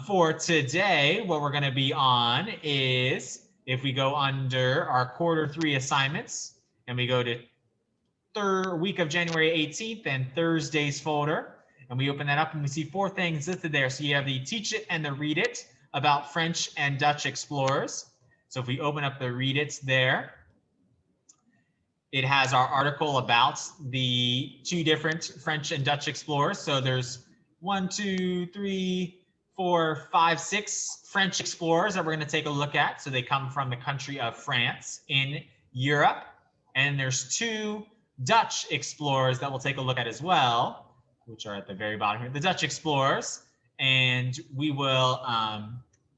For today, what we're going to be on is if we go under our Q3 assignments and we go to third week of January 18th and Thursday's folder, and we open that up and we see 4 things listed there. So you have the teach it and the read it about French and Dutch explorers. So if we open up the read it there, it has our article about the 2 different French and Dutch explorers. So there's 1, 2, 3, 4, 5, 6 French explorers that we're going to take a look at. So they come from the country of France in Europe. And there's 2 Dutch explorers that we'll take a look at as well, which are at the very bottom here, the Dutch explorers. And we will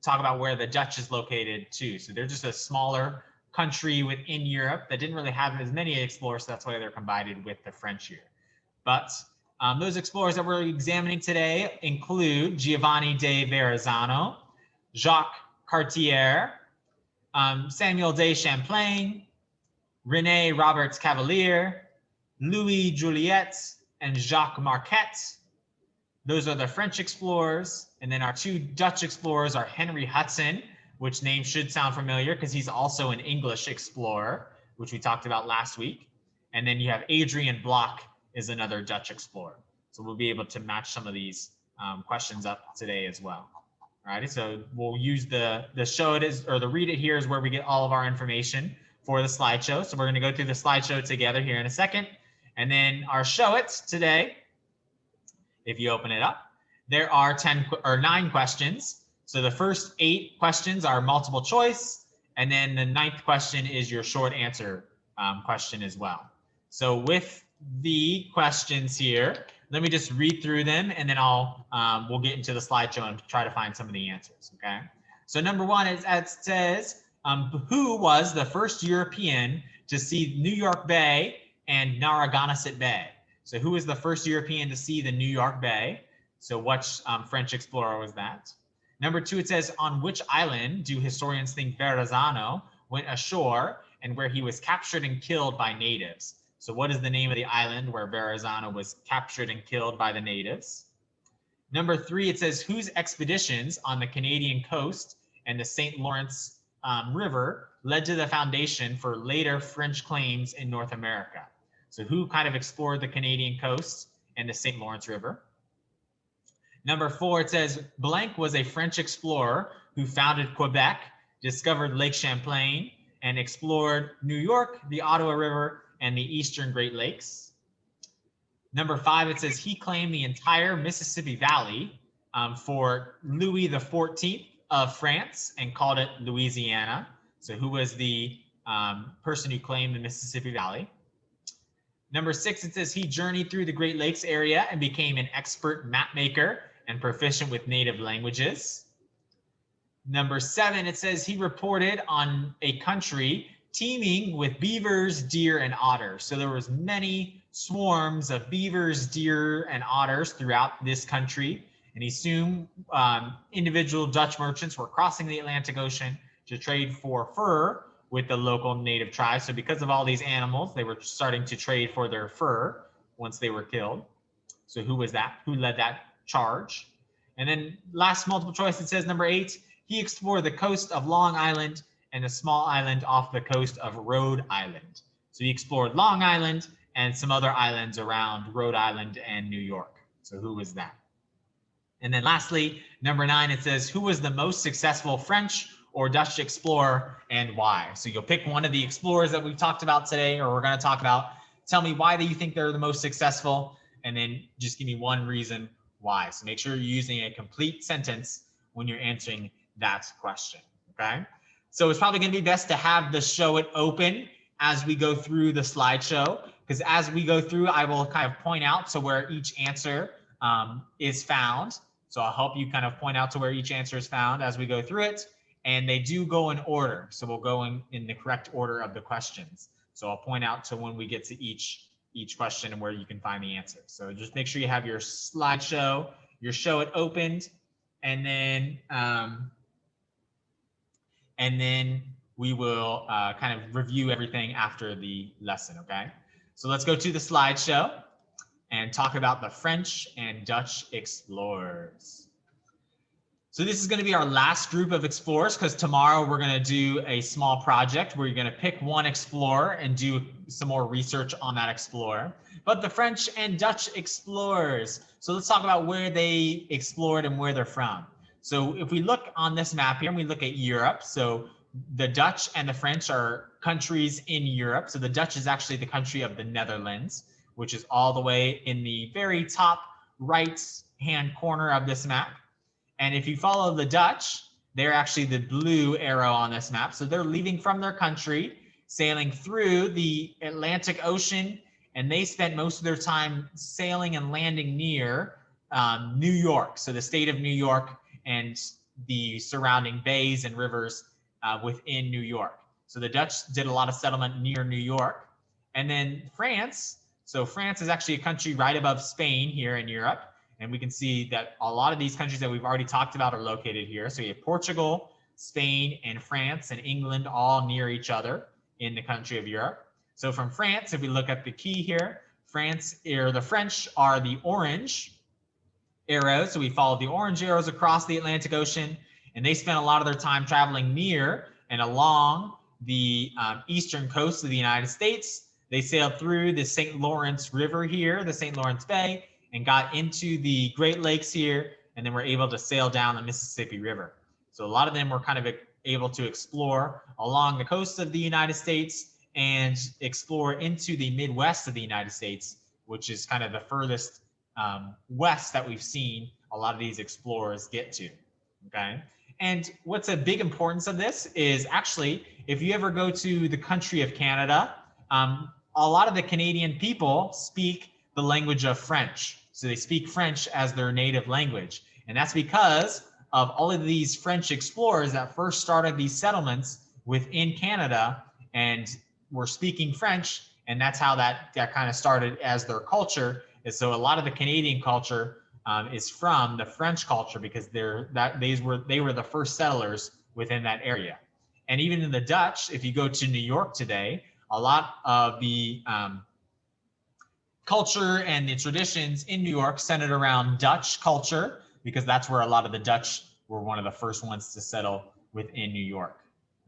talk about where the Dutch is located too. So they're just a smaller country within Europe that didn't really have as many explorers, so that's why they're combined with the French here. But those explorers that we're examining today include Giovanni de Verrazzano, Jacques Cartier, Samuel de Champlain, René Roberts Cavalier, Louis Joliet, and Jacques Marquette. Those are the French explorers. And then our 2 Dutch explorers are Henry Hudson, which name should sound familiar because he's also an English explorer, which we talked about last week. And then you have Adrian Block is another Dutch explorer. So we'll be able to match some of these questions up today as well. All right, so we'll use the show it is, or the read it here is where we get all of our information for the slideshow. So we're going to go through the slideshow together here in a second. And then our show it today, if you open it up, there are 9 questions. So the first 8 questions are multiple choice, and then the 9th question is your short answer question as well. So with the questions here, let me just read through them, and then we'll get into the slideshow and try to find some of the answers. Okay. So number 1 is, it says, who was the first European to see New York Bay and Narragansett Bay? So who was the first European to see the New York Bay? So what French explorer was that? Number 2, it says, on which island do historians think Verrazzano went ashore and where he was captured and killed by natives? So what is the name of the island where Verrazzano was captured and killed by the natives? Number 3, it says, whose expeditions on the Canadian coast and the St. Lawrence River led to the foundation for later French claims in North America? So who kind of explored the Canadian coast and the St. Lawrence River? Number 4, it says, blank was a French explorer who founded Quebec, discovered Lake Champlain, and explored New York, the Ottawa River, and the Eastern Great Lakes. Number 5, it says he claimed the entire Mississippi Valley for Louis XIV of France and called it Louisiana. So who was the person who claimed the Mississippi Valley? Number 6, it says he journeyed through the Great Lakes area and became an expert map maker and proficient with native languages. Number 7, it says he reported on a country teeming with beavers, deer, and otters. So there was many swarms of beavers, deer, and otters throughout this country. And he assumed individual Dutch merchants were crossing the Atlantic Ocean to trade for fur with the local native tribes. So because of all these animals, they were starting to trade for their fur once they were killed. So who was that? Who led that charge? And then last multiple choice, it says number 8, he explored the coast of Long Island and a small island off the coast of Rhode Island. So he explored Long Island and some other islands around Rhode Island and New York. So who was that? And then lastly, number 9, it says, who was the most successful French or Dutch explorer and why? So you'll pick one of the explorers that we've talked about today, or we're going to talk about. Tell me why do you think they're the most successful, and then just give me one reason why. So make sure you're using a complete sentence when you're answering that question, okay? So it's probably going to be best to have the show it open as we go through the slideshow, because as we go through, I will kind of point out to where each answer is found. So I'll help you kind of point out to where each answer is found as we go through it. And they do go in order. So we'll go in the correct order of the questions. So I'll point out to when we get to each question and where you can find the answer. So just make sure you have your slideshow, your show it opened, and then we will kind of review everything after the lesson, okay? So let's go to the slideshow and talk about the French and Dutch explorers. So this is going to be our last group of explorers because tomorrow we're going to do a small project where you're going to pick one explorer and do some more research on that explorer. But the French and Dutch explorers. So let's talk about where they explored and where they're from. So if we look on this map here and we look at Europe, so the Dutch and the French are countries in Europe. So the Dutch is actually the country of the Netherlands, which is all the way in the very top right-hand corner of this map. And if you follow the Dutch, they're actually the blue arrow on this map. So they're leaving from their country, sailing through the Atlantic Ocean, and they spent most of their time sailing and landing near New York. So the state of New York and the surrounding bays and rivers within New York. So the Dutch did a lot of settlement near New York. And then France. So France is actually a country right above Spain here in Europe. And we can see that a lot of these countries that we've already talked about are located here. So you have Portugal, Spain, and France and England all near each other in the country of Europe. So from France, if we look at the key here, the French are the orange arrows. So we follow the orange arrows across the Atlantic Ocean, and they spent a lot of their time traveling near and along the eastern coast of the United States. They sailed through the St. Lawrence River here, the St. Lawrence Bay, and got into the Great Lakes here, and then were able to sail down the Mississippi River. So a lot of them were kind of able to explore along the coast of the United States and explore into the Midwest of the United States, which is kind of the furthest west that we've seen a lot of these explorers get to, okay? And what's a big importance of this is actually, if you ever go to the country of Canada, a lot of the Canadian people speak the language of French. So they speak French as their native language. And that's because of all of these French explorers that first started these settlements within Canada and were speaking French. And that's how that kind of started as their culture. And so a lot of the Canadian culture is from the French culture because they were the first settlers within that area. And even in the Dutch, if you go to New York today, a lot of the culture and the traditions in New York centered around Dutch culture because that's where a lot of the Dutch were one of the first ones to settle within New York.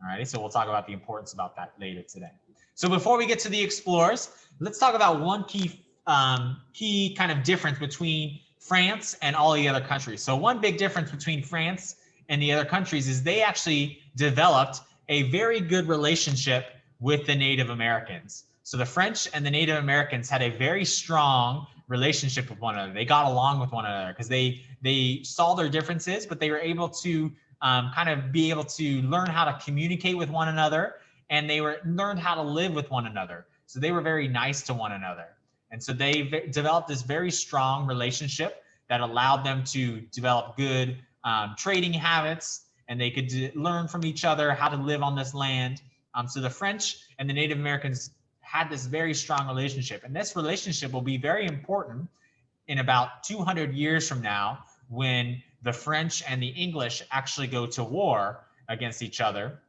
All right, so we'll talk about the importance about that later today. So before we get to the explorers, let's talk about one key kind of difference between France and all the other countries. So one big difference between France and the other countries is they actually developed a very good relationship with the Native Americans. So the French and the Native Americans had a very strong relationship with one another. They got along with one another because they saw their differences, but they were able to kind of be able to learn how to communicate with one another, and they learned how to live with one another. So they were very nice to one another. And so they developed this very strong relationship that allowed them to develop good trading habits, and they could learn from each other how to live on this land. So the French and the Native Americans had this very strong relationship. And this relationship will be very important in about 200 years from now when the French and the English actually go to war against each other.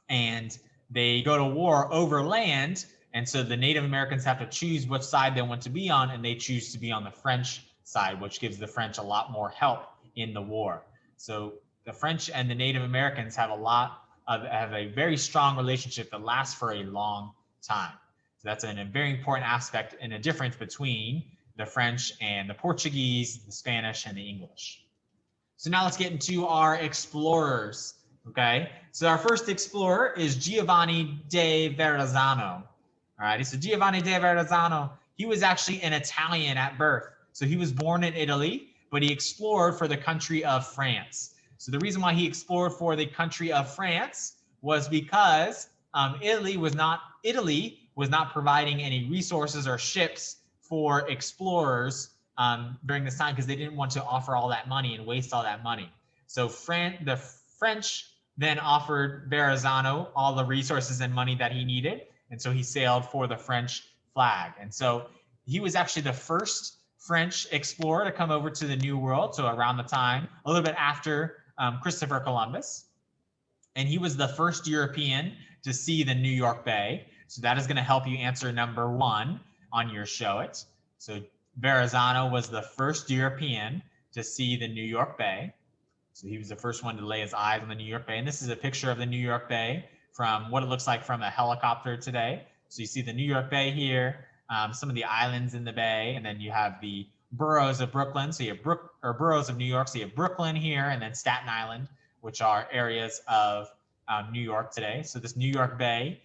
And they go to war over land. And so the Native Americans have to choose which side they want to be on, and they choose to be on the French side, which gives the French a lot more help in the war. So the French and the Native Americans have a very strong relationship that lasts for a long time. So that's a very important aspect and a difference between the French and the Portuguese, the Spanish, and the English. So now let's get into our explorers. Okay, so our first explorer is Giovanni de Verrazzano. All right, so Giovanni de Verrazzano, he was actually an Italian at birth. So he was born in Italy, but he explored for the country of France. So the reason why he explored for the country of France was because Italy was not providing any resources or ships for explorers during this time because they didn't want to offer all that money and waste all that money. So the French then offered Verrazzano all the resources and money that he needed. And so he sailed for the French flag. And so he was actually the first French explorer to come over to the New World. So around the time, a little bit after Christopher Columbus. And he was the first European to see the New York Bay. So that is going to help you answer number 1 on your show it. So Verrazzano was the first European to see the New York Bay. So he was the first one to lay his eyes on the New York Bay. And this is a picture of the New York Bay from what it looks like from a helicopter today. So you see the New York Bay here, some of the islands in the bay, and then you have the boroughs of Brooklyn. So you have boroughs of New York. So you have Brooklyn here, and then Staten Island, which are areas of New York today. So this New York Bay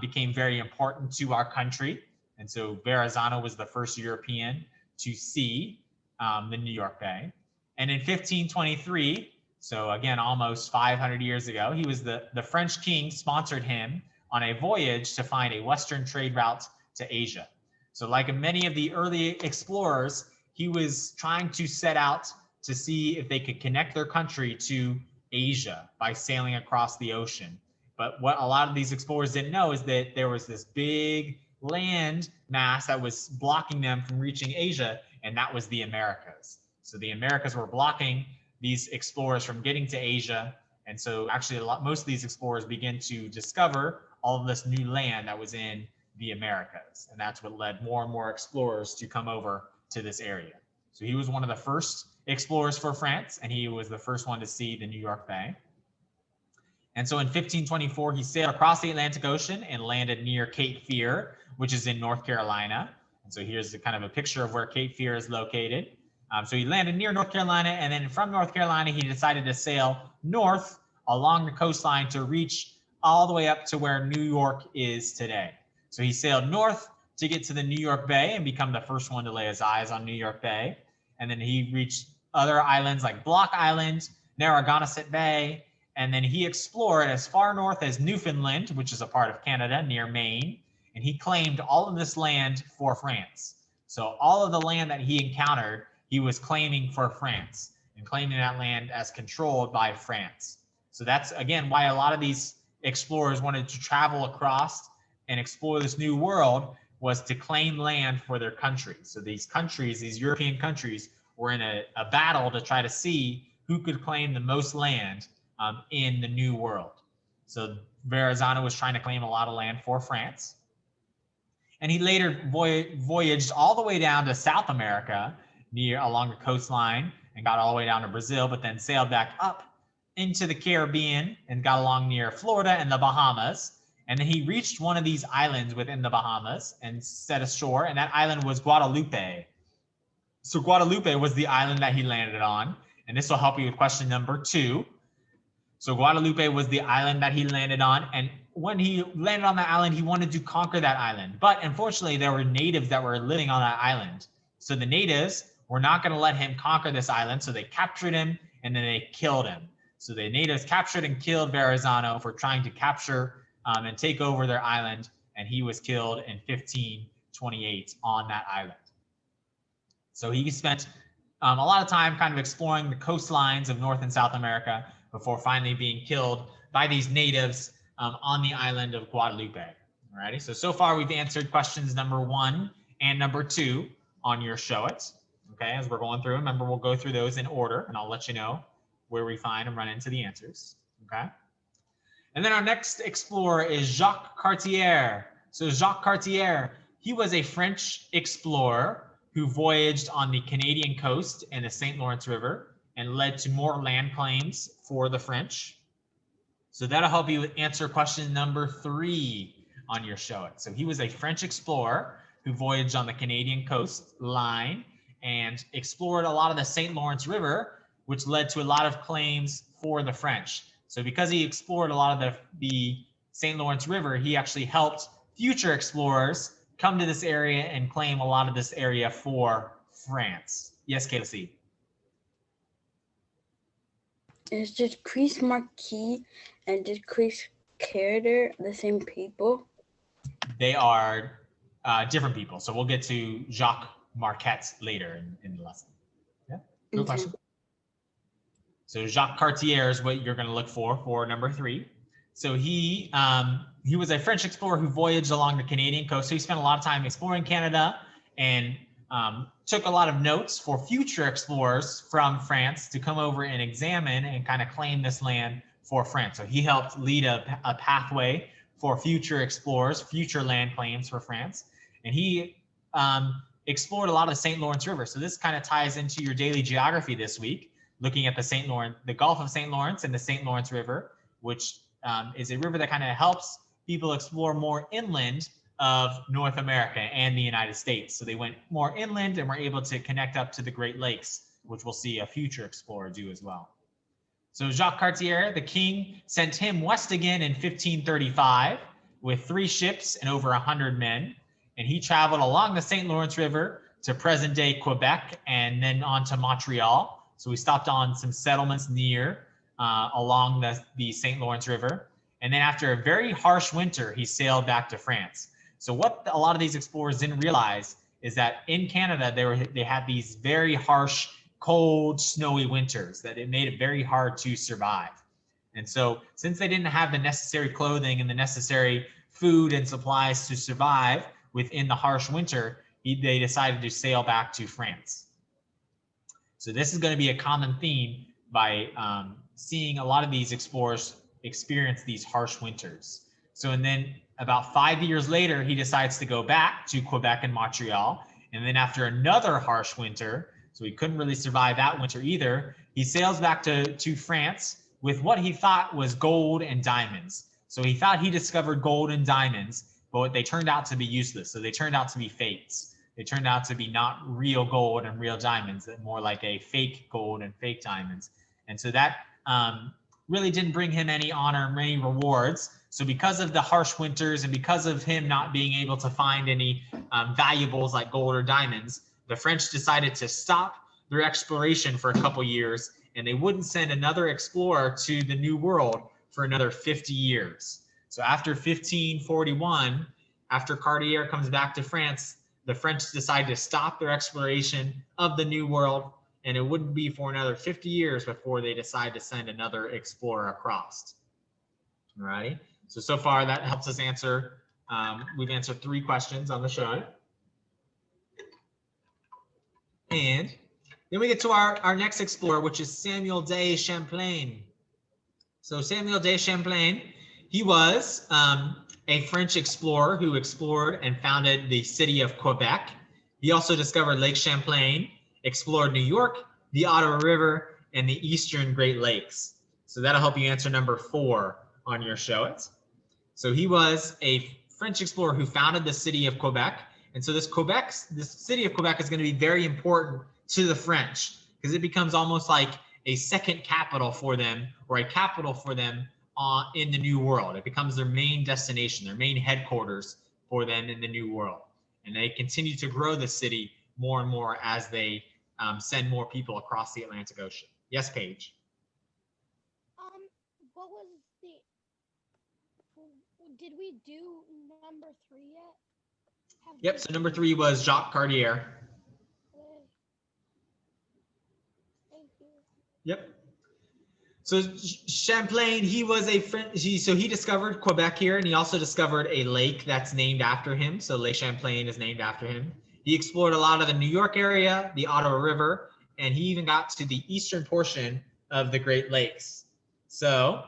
became very important to our country. And so Verrazano was the first European to see the New York Bay. And in 1523, so again, almost 500 years ago, he was the French king sponsored him on a voyage to find a Western trade route to Asia. So like many of the early explorers, he was trying to set out to see if they could connect their country to Asia by sailing across the ocean. But what a lot of these explorers didn't know is that there was this big land mass that was blocking them from reaching Asia, and that was the Americas. So the Americas were blocking these explorers from getting to Asia. And so actually most of these explorers begin to discover all of this new land that was in the Americas. And that's what led more and more explorers to come over to this area. So he was one of the first explorers for France, and he was the first one to see the New York Bay. And so in 1524, he sailed across the Atlantic Ocean and landed near Cape Fear, which is in North Carolina. And so here's kind of a picture of where Cape Fear is located. So he landed near North Carolina, and then from North Carolina, he decided to sail north along the coastline to reach all the way up to where New York is today. So he sailed north to get to the New York Bay and become the first one to lay his eyes on New York Bay. And then he reached other islands like Block Island, Narragansett Bay, and then he explored as far north as Newfoundland, which is a part of Canada near Maine, and he claimed all of this land for France. So all of the land that he encountered, he was claiming for France and claiming that land as controlled by France. So that's, again, why a lot of these explorers wanted to travel across and explore this new world, was to claim land for their country. So these countries, these European countries, were in a battle to try to see who could claim the most land in the new world. So Verrazano was trying to claim a lot of land for France. And he later voyaged all the way down to South America, along the coastline, and got all the way down to Brazil, but then sailed back up into the Caribbean and got along near Florida and the Bahamas. And then he reached one of these islands within the Bahamas and set ashore, and that island was Guadalupe. So Guadalupe was the island that he landed on, and this will help you with question number 2. So Guadalupe was the island that he landed on, and when he landed on that island, he wanted to conquer that island. But unfortunately, there were natives that were living on that island. So the natives were not going to let him conquer this island, so they captured him and then they killed him. So the natives captured and killed Verrazano for trying to capture and take over their island, and he was killed in 1528 on that island. So he spent a lot of time kind of exploring the coastlines of North and South America before finally being killed by these natives on the island of Guadalupe. Alrighty, so far we've answered questions number 1 and number 2 on your Show It. Okay, as we're going through, remember we'll go through those in order, and I'll let you know where we find and run into the answers. Okay. And then our next explorer is Jacques Cartier. So Jacques Cartier, he was a French explorer who voyaged on the Canadian coast and the St. Lawrence River and led to more land claims for the French. So that'll help you answer question number 3 on your Show It. So he was a French explorer who voyaged on the Canadian coastline and explored a lot of the St. Lawrence River, which led to a lot of claims for the French. So because he explored a lot of the St. Lawrence River, he actually helped future explorers come to this area and claim a lot of this area for France. Yes, Kayla. Is Jacques Marquis and Jacques Cartier the same people? They are different people. So we'll get to Jacques Marquette later in the lesson. Yeah, good question. So Jacques Cartier is what you're going to look for number 3. So he was a French explorer who voyaged along the Canadian coast. So he spent a lot of time exploring Canada and took a lot of notes for future explorers from France to come over and examine and kind of claim this land for France. So he helped lead a pathway for future explorers, future land claims for France. And he explored a lot of the St. Lawrence River. So this kind of ties into your daily geography this week. looking at the St. Lawrence, the Gulf of St. Lawrence and the St. Lawrence River, which is a river that kind of helps people explore more inland of North America and the United States. So they went more inland and were able to connect up to the Great Lakes, which we'll see a future explorer do as well. So Jacques Cartier, the king, sent him west again in 1535 with 3 ships and over 100 men. And he traveled along the St. Lawrence River to present-day Quebec and then on to Montreal. So we stopped on some settlements near along the St. Lawrence River. And then after a very harsh winter, he sailed back to France. So what a lot of these explorers didn't realize is that in Canada, they had these very harsh, cold, snowy winters that it made it very hard to survive. And so since they didn't have the necessary clothing and the necessary food and supplies to survive within the harsh winter, they decided to sail back to France. So this is going to be a common theme by seeing a lot of these explorers experience these harsh winters. So, and then about 5 years later, he decides to go back to Quebec and Montreal. And then after another harsh winter, so he couldn't really survive that winter either, he sails back to France with what he thought was gold and diamonds. So he thought he discovered gold and diamonds, but they turned out to be useless. So they turned out to be fakes. They turned out to be not real gold and real diamonds, more like a fake gold and fake diamonds. And so that really didn't bring him any honor or any rewards. So because of the harsh winters and because of him not being able to find any valuables like gold or diamonds, the French decided to stop their exploration for a couple years, and they wouldn't send another explorer to the New World for another 50 years. So after 1541, after Cartier comes back to France, the French decide to stop their exploration of the New World, and it wouldn't be for another 50 years before they decide to send another explorer across. All right. So far that helps us answer. We've answered 3 questions on the show. And then we get to our next explorer, which is Samuel de Champlain. So Samuel de Champlain, he was a French explorer who explored and founded the city of Quebec. He also discovered Lake Champlain, explored New York, the Ottawa River, and the Eastern Great Lakes. So that'll help you answer number 4 on your show it. So he was a French explorer who founded the city of Quebec. And so this city of Quebec is going to be very important to the French because it becomes almost like a second capital for them, or a capital for them in the New World. It becomes their main destination, their main headquarters for them in the New World. And they continue to grow the city more and more as they send more people across the Atlantic Ocean. Yes, Paige. What was did we do number 3 yet? Yep, so number 3 was Jacques Cartier. Thank you. Yep. So Champlain, he was a so he discovered Quebec here, and he also discovered a lake that's named after him. So Lake Champlain is named after him. He explored a lot of the New York area, the Ottawa River, and he even got to the eastern portion of the Great Lakes. So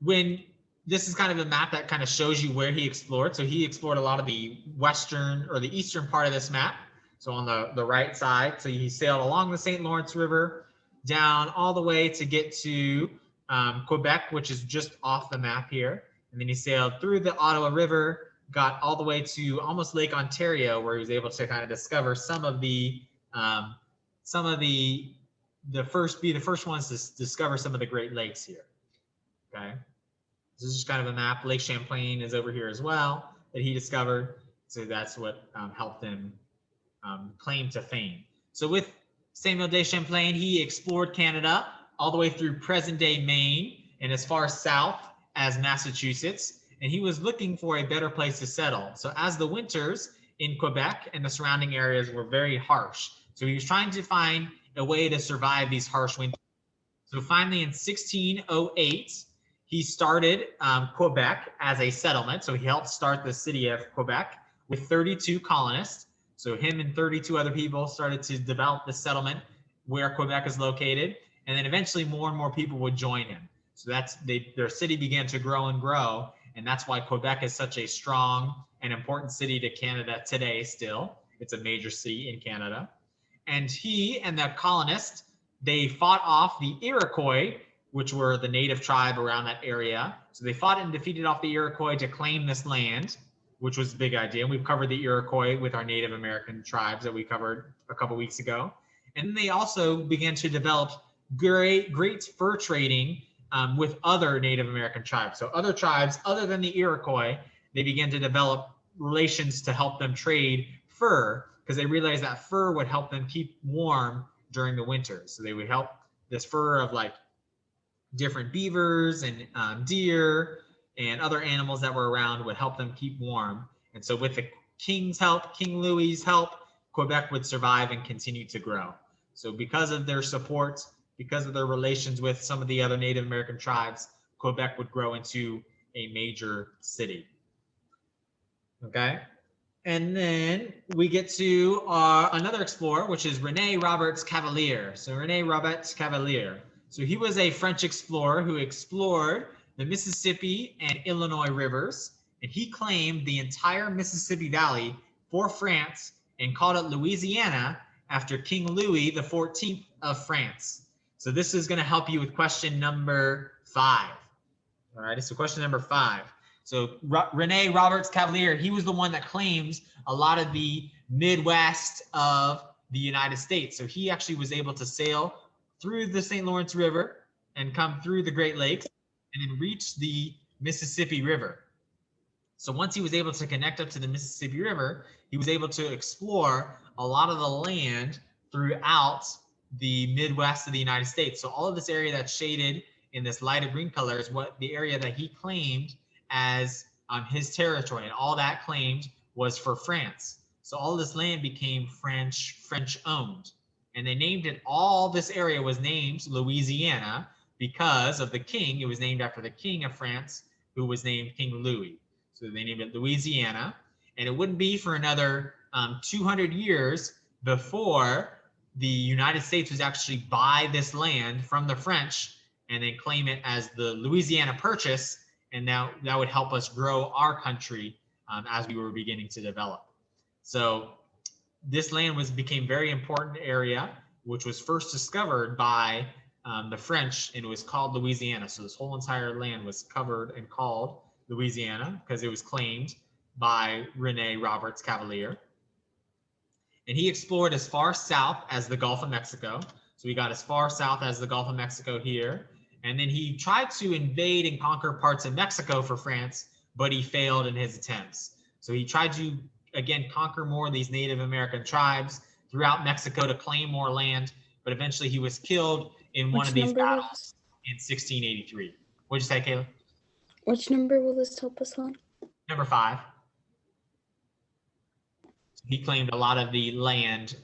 when this is kind of a map that kind of shows you where he explored. So he explored a lot of the western or the eastern part of this map. So on the right side, so he sailed along the St. Lawrence River down all the way to get to Quebec, which is just off the map here. And then he sailed through the Ottawa River, got all the way to almost Lake Ontario, where he was able to kind of discover some of the first ones to discover some of the Great Lakes here. Okay. This is just kind of a map. Lake Champlain is over here as well that he discovered. So that's what helped him claim to fame. So with Samuel de Champlain, he explored Canada all the way through present-day Maine and as far south as Massachusetts. And he was looking for a better place to settle. So as the winters in Quebec and the surrounding areas were very harsh, so he was trying to find a way to survive these harsh winters. So finally in 1608, he started Quebec as a settlement. So he helped start the city of Quebec with 32 colonists. So him and 32 other people started to develop the settlement where Quebec is located. And then eventually more and more people would join him. So their city began to grow and grow. And that's why Quebec is such a strong and important city to Canada today still. It's a major city in Canada. And he and the colonists, they fought off the Iroquois, which were the native tribe around that area. So they fought and defeated off the Iroquois to claim this land, which was a big idea. We've covered the Iroquois with our Native American tribes that we covered a couple weeks ago. And then they also began to develop great fur trading with other Native American tribes. So other tribes other than the Iroquois, they began to develop relations to help them trade fur, because they realized that fur would help them keep warm during the winter. So they would help this fur of like different beavers and deer and other animals that were around would help them keep warm. And so with the king's help, King Louis's help, Quebec would survive and continue to grow. So because of their support, because of their relations with some of the other Native American tribes, Quebec would grow into a major city. Okay. And then we get to another explorer, which is Rene Roberts Cavelier. So Rene Roberts Cavelier. So he was a French explorer who explored the Mississippi and Illinois rivers, and he claimed the entire Mississippi Valley for France and called it Louisiana after King Louis XIV of France. So this is going to help you with question number 5. All right, so question number 5. So Rene Roberts Cavelier, he was the one that claims a lot of the Midwest of the United States. So he actually was able to sail through the St. Lawrence River and come through the Great Lakes and then reach the Mississippi River. So once he was able to connect up to the Mississippi River, he was able to explore a lot of the land throughout the Midwest of the United States. So all of this area that's shaded in this lighter green color is what the area that he claimed as his territory, and all that claimed was for France. So all this land became French owned, and they named it, all this area was named Louisiana because of the king. It was named after the king of France, who was named King Louis. So they named it Louisiana, and it wouldn't be for another 200 years before the United States was actually buy this land from the French and then claim it as the Louisiana Purchase. And now that would help us grow our country as we were beginning to develop. So this land became very important area, which was first discovered by the French, and it was called Louisiana. So this whole entire land was covered and called Louisiana because it was claimed by Rene Roberts Cavelier. And he explored as far south as the Gulf of Mexico. So he got as far south as the Gulf of Mexico here. And then he tried to invade and conquer parts of Mexico for France, but he failed in his attempts. So he tried to, again, conquer more of these Native American tribes throughout Mexico to claim more land, but eventually he was killed in one of these battles in 1683. What'd you say, Kayla? Which number will this help us on? Number 5. He claimed a lot of the land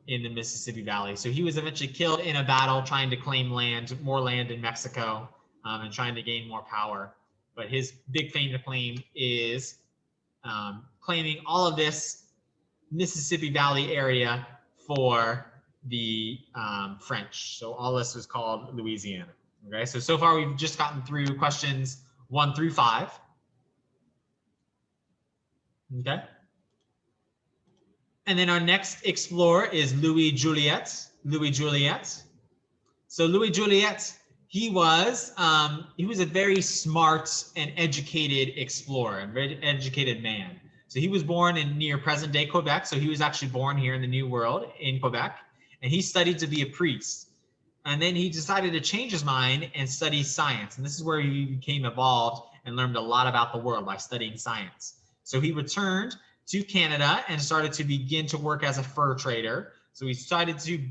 in the Mississippi Valley. So he was eventually killed in a battle trying to claim more land in Mexico, and trying to gain more power. But his big claim to claim is claiming all of this Mississippi Valley area for the French. So all this was called Louisiana. Okay, so far we've just gotten through questions 1 through 5. Okay. And then our next explorer is Louis Joliet. Louis Joliet. So Louis Joliet, he was a very smart and educated explorer, a very educated man. So he was born near present day Quebec. So he was actually born here in the New World in Quebec, and he studied to be a priest. And then he decided to change his mind and study science. And this is where he became evolved and learned a lot about the world by studying science. So he returned to Canada and started to begin to work as a fur trader. So he started to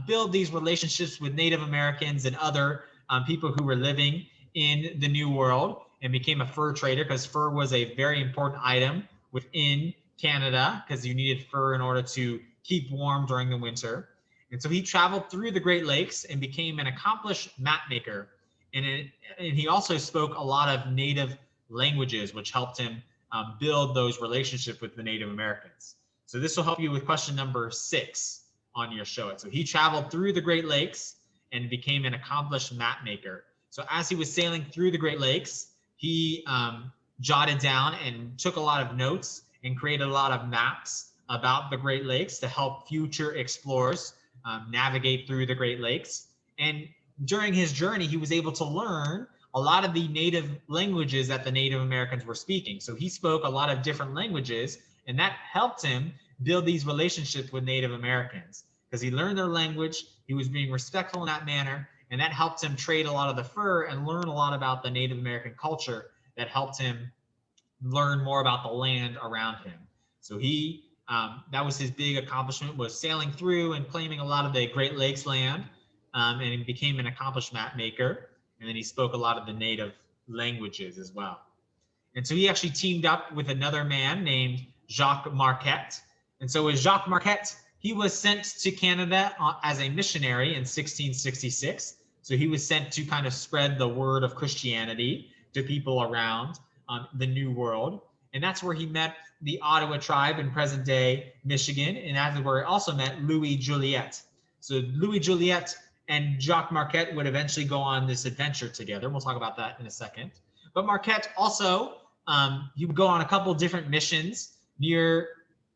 build these relationships with Native Americans and other people who were living in the New World, and became a fur trader because fur was a very important item within Canada because you needed fur in order to keep warm during the winter. And so he traveled through the Great Lakes and became an accomplished map maker. And he also spoke a lot of native languages, which helped him build those relationships with the Native Americans. So this will help you with question number 6 on your show it. So he traveled through the Great Lakes and became an accomplished map maker. So as he was sailing through the Great Lakes, he jotted down and took a lot of notes and created a lot of maps about the Great Lakes to help future explorers navigate through the Great Lakes. And during his journey, he was able to learn a lot of the native languages that the Native Americans were speaking. So he spoke a lot of different languages, and that helped him build these relationships with Native Americans because he learned their language. He was being respectful in that manner, and that helped him trade a lot of the fur and learn a lot about the Native American culture that helped him learn more about the land around him. So he, that was his big accomplishment, was sailing through and claiming a lot of the Great Lakes land, and he became an accomplished map maker. And then he spoke a lot of the native languages as well. And so he actually teamed up with another man named Jacques Marquette. And so with Jacques Marquette, he was sent to Canada as a missionary in 1666. So he was sent to kind of spread the word of Christianity to people around the New World. And that's where he met the Ottawa tribe in present day Michigan. And that's where he also met Louis Joliet. So Louis Joliet and Jacques Marquette would eventually go on this adventure together. We'll talk about that in a second. But Marquette also, he would go on a couple different missions near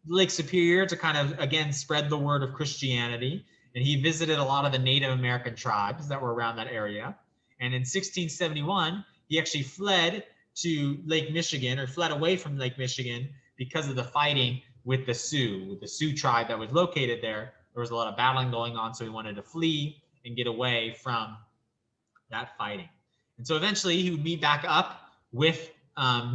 Lake Superior to kind of, again, spread the word of Christianity. And he visited a lot of the Native American tribes that were around that area. And in 1671, he actually fled to Lake Michigan, or fled away from Lake Michigan because of the fighting with the Sioux tribe that was located there. There was a lot of battling going on, so he wanted to flee and get away from that fighting. And so eventually he would meet back up with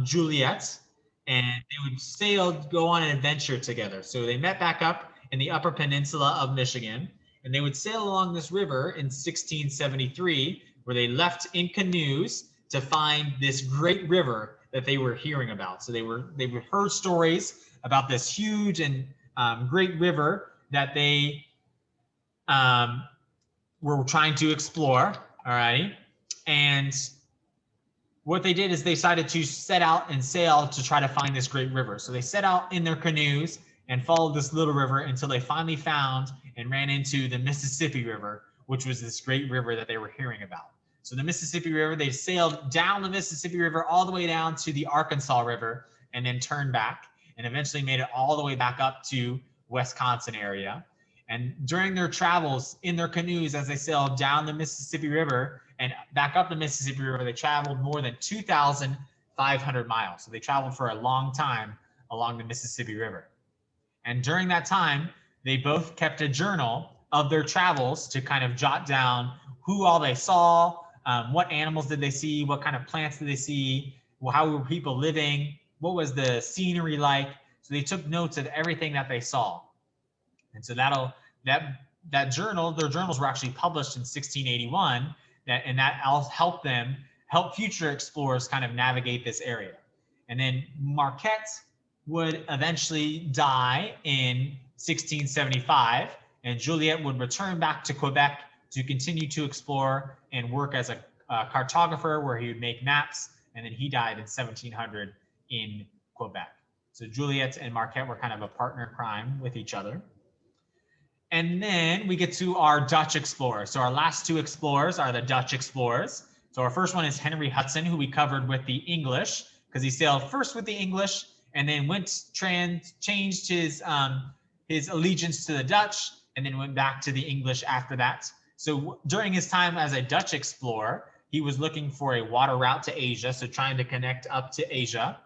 Juliet, and they would go on an adventure together. So they met back up in the Upper Peninsula of Michigan, and they would sail along this river in 1673, where they left in canoes to find this great river that they were hearing about. So they heard stories about this huge and great river that they were trying to explore. All right. And what they did is they decided to set out and sail to try to find this great river. So they set out in their canoes and followed this little river until they finally found and ran into the Mississippi River, which was this great river that they were hearing about. So the Mississippi River, they sailed down the Mississippi River all the way down to the Arkansas River and then turned back and eventually made it all the way back up to Wisconsin area. And during their travels in their canoes, as they sailed down the Mississippi River and back up the Mississippi River, they traveled more than 2,500 miles. So they traveled for a long time along the Mississippi River. And during that time, they both kept a journal of their travels to kind of jot down who all they saw, what animals did they see, what kind of plants did they see, how were people living, what was the scenery like. So they took notes of everything that they saw. And so that journal, their journals were actually published in 1681, and that help future explorers kind of navigate this area. And then Marquette would eventually die in 1675, and Juliet would return back to Quebec to continue to explore and work as a cartographer, where he would make maps, and then he died in 1700 in Quebec. So Juliet and Marquette were kind of a partner in crime with each other. And then we get to our Dutch explorers. So our last two explorers are the Dutch explorers. So our first one is Henry Hudson, who we covered with the English, because he sailed first with the English and then changed his allegiance to the Dutch and then went back to the English after that. So during his time as a Dutch explorer, he was looking for a water route to Asia, so trying to connect up to Asia.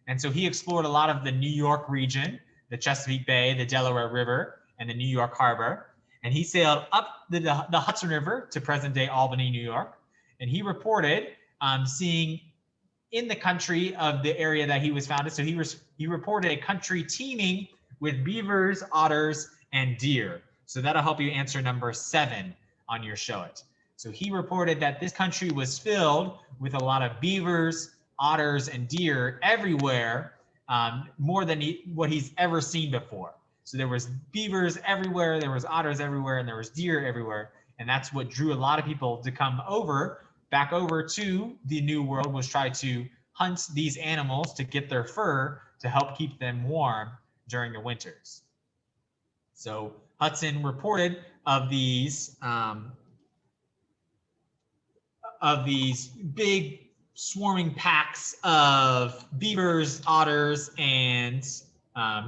And so he explored a lot of the New York region, the Chesapeake Bay, the Delaware River, and the New York Harbor. And he sailed up the Hudson River to present-day Albany, New York. And he reported seeing in the country of the area that he was founded. So he reported a country teeming with beavers, otters, and deer. So that'll help you answer number 7 on your Show It. So he reported that this country was filled with a lot of beavers, otters, and deer everywhere, more than what he's ever seen before. So there was beavers everywhere, there was otters everywhere, and there was deer everywhere. And that's what drew a lot of people to come back over to the New World, was try to hunt these animals to get their fur to help keep them warm during the winters. So Hudson reported of these big swarming packs of beavers, otters, and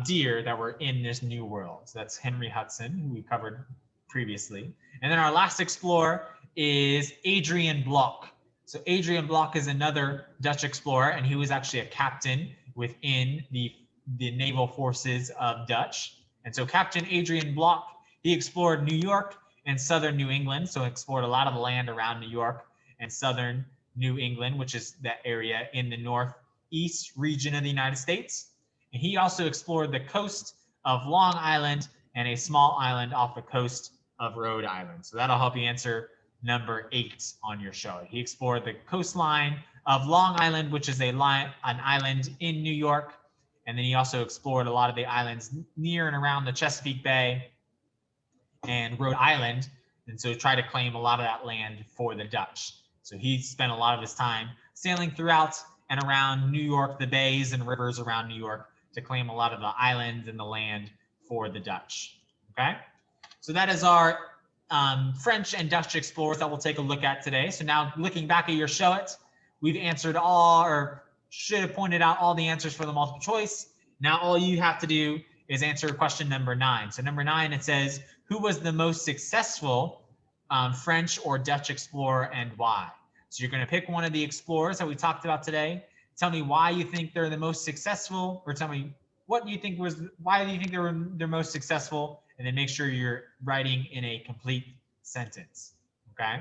deer that were in this new world. So that's Henry Hudson, who we covered previously. And then our last explorer is Adrian Block. So Adrian Block is another Dutch explorer, and he was actually a captain within the naval forces of Dutch. And so Captain Adrian Block, he explored New York and southern New England. So explored a lot of the land around New York and southern New England, which is that area in the northeast region of the United States. And he also explored the coast of Long Island and a small island off the coast of Rhode Island. So that'll help you answer number 8 on your show. He explored the coastline of Long Island, which is an island in New York. And then he also explored a lot of the islands near and around the Chesapeake Bay and Rhode Island. And so tried to claim a lot of that land for the Dutch. So he spent a lot of his time sailing throughout and around New York, the bays and rivers around New York, to claim a lot of the islands and the land for the Dutch. Okay, so that is our French and Dutch explorers that we'll take a look at today. So now looking back at your show it, we've answered all, or should have pointed out all the answers for the multiple choice. Now all you have to do is answer question number 9. So number 9, it says, who was the most successful French or Dutch explorer and why? So you're going to pick one of the explorers that we talked about today. Tell me why you think they're the most successful, or tell me what you think was, why do you think they were their most successful, and then make sure you're writing in a complete sentence. Okay.